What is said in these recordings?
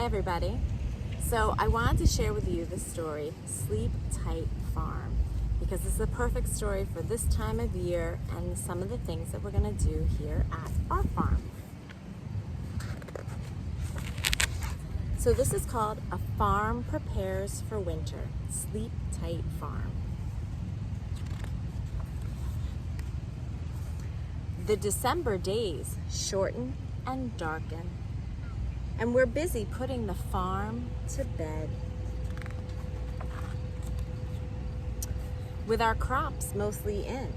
everybody. So I wanted to share with you the story, Sleep Tight Farm, because it's the perfect story for this time of year and some of the things that we're going to do here at our farm. So this is called A Farm Prepares for Winter, Sleep Tight Farm. The December days shorten and darken, and we're busy putting the farm to bed. With our crops mostly in,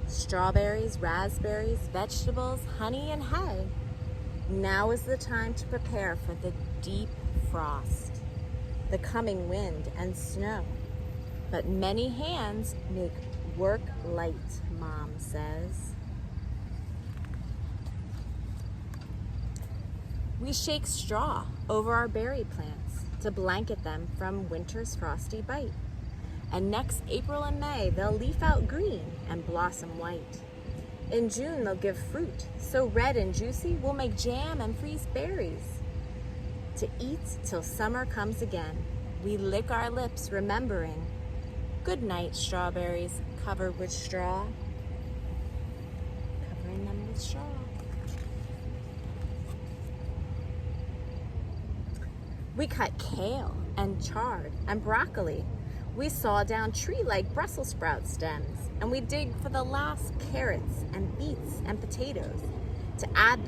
strawberries, raspberries, vegetables, honey, and hay, now is the time to prepare for the deep frost, the coming wind and snow. But many hands make work light, Mom says. We shake straw over our berry plants to blanket them from winter's frosty bite. And next April and May, they'll leaf out green and blossom white. In June, they'll give fruit, so red and juicy, we'll make jam and freeze berries. To eat till summer comes again, we lick our lips remembering. Good night, strawberries covered with straw. Covering them with straw. We cut kale and chard and broccoli. We saw down tree-like Brussels sprout stems, and we dig for the last carrots and beets and potatoes to add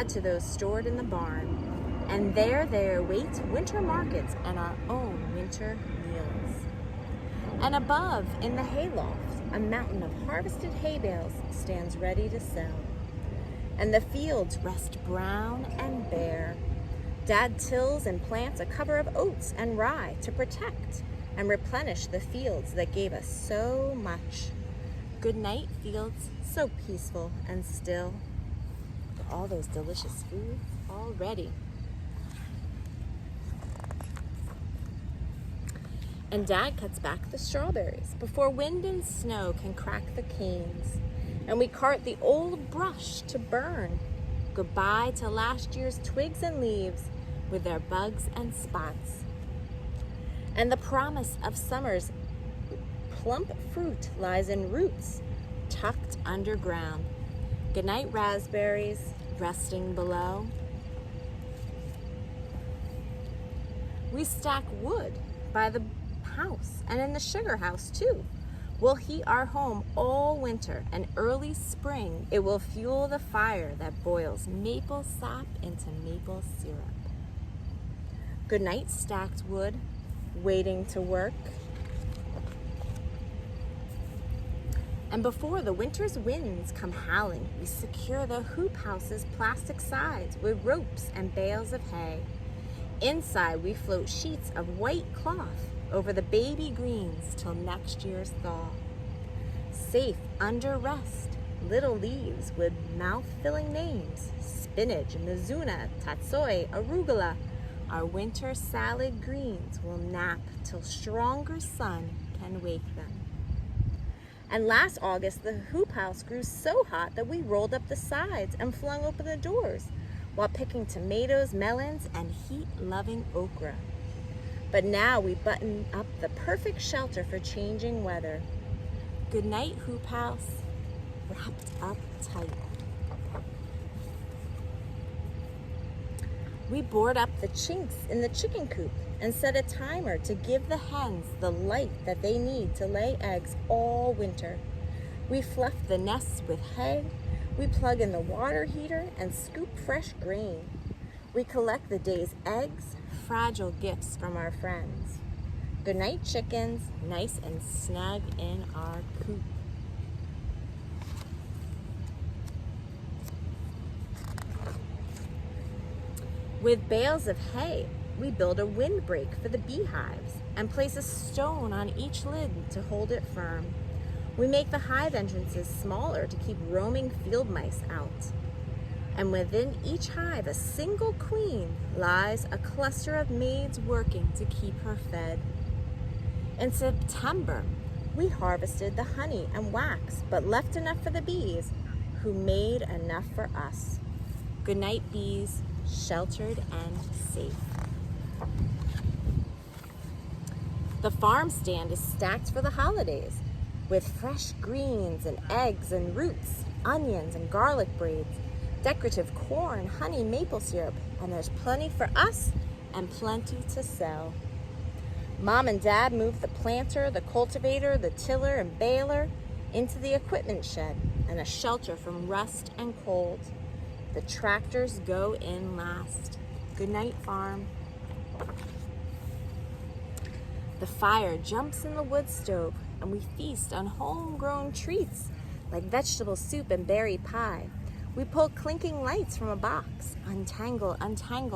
to those stored in the barn. And there they await winter markets and our own winter meals. And above, in the hayloft, a mountain of harvested hay bales stands ready to sell. And the fields rest brown and bare. Dad tills and plants a cover of oats and rye to protect and replenish the fields that gave us so much. Good night, fields, so peaceful and still. All those delicious foods all ready. And Dad cuts back the strawberries before wind and snow can crack the canes. And we cart the old brush to burn. Goodbye to last year's twigs and leaves with their bugs and spots. And the promise of summer's plump fruit lies in roots tucked underground. Goodnight, raspberries resting below. We stack wood by the house and in the sugar house too. We'll heat our home all winter, and early spring it will fuel the fire that boils maple sap into maple syrup. Good night, stacked wood, waiting to work. And before the winter's winds come howling, we secure the hoop house's plastic sides with ropes and bales of hay. Inside, we float sheets of white cloth over the baby greens till next year's thaw. Safe under rest, little leaves with mouth-filling names, spinach, mizuna, tatsoi, arugula. Our winter salad greens will nap till stronger sun can wake them. And last August, the hoop house grew so hot that we rolled up the sides and flung open the doors while picking tomatoes, melons, and heat-loving okra. But now we button up the perfect shelter for changing weather. Good night, hoop house, wrapped up tight. We board up the chinks in the chicken coop and set a timer to give the hens the light that they need to lay eggs all winter. We fluff the nests with hay. We plug in the water heater and scoop fresh grain. We collect the day's eggs, fragile gifts from our friends. Good night, chickens, nice and snug in our coop. With bales of hay, we build a windbreak for the beehives and place a stone on each lid to hold it firm. We make the hive entrances smaller to keep roaming field mice out. And within each hive, a single queen lies a cluster of maids working to keep her fed. In September, we harvested the honey and wax, but left enough for the bees, who made enough for us. Good night, bees, sheltered and safe. The farm stand is stacked for the holidays with fresh greens and eggs and roots, onions and garlic braids, decorative corn, honey, maple syrup, and there's plenty for us and plenty to sell. Mom and Dad moved the planter, the cultivator, the tiller, and baler into the equipment shed and a shelter from rust and cold. The tractors go in last. Good night, farm. The fire jumps in the wood stove, and we feast on homegrown treats like vegetable soup and berry pie. We pull clinking lights from a box, untangle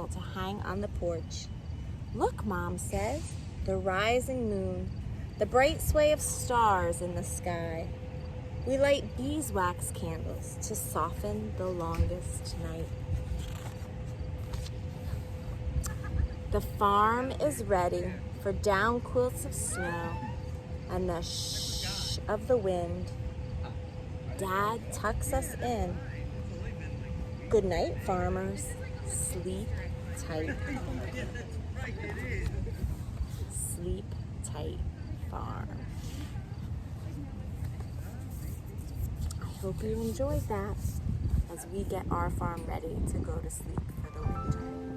to hang on the porch. Look, Mom says, the rising moon, the bright sway of stars in the sky. We light beeswax candles to soften the longest night. The farm is ready for down quilts of snow and the shh of the wind. Dad tucks us in. Good night, farmers. Sleep tight. Sleep tight, farm. I hope you enjoyed that as we get our farm ready to go to sleep for the winter.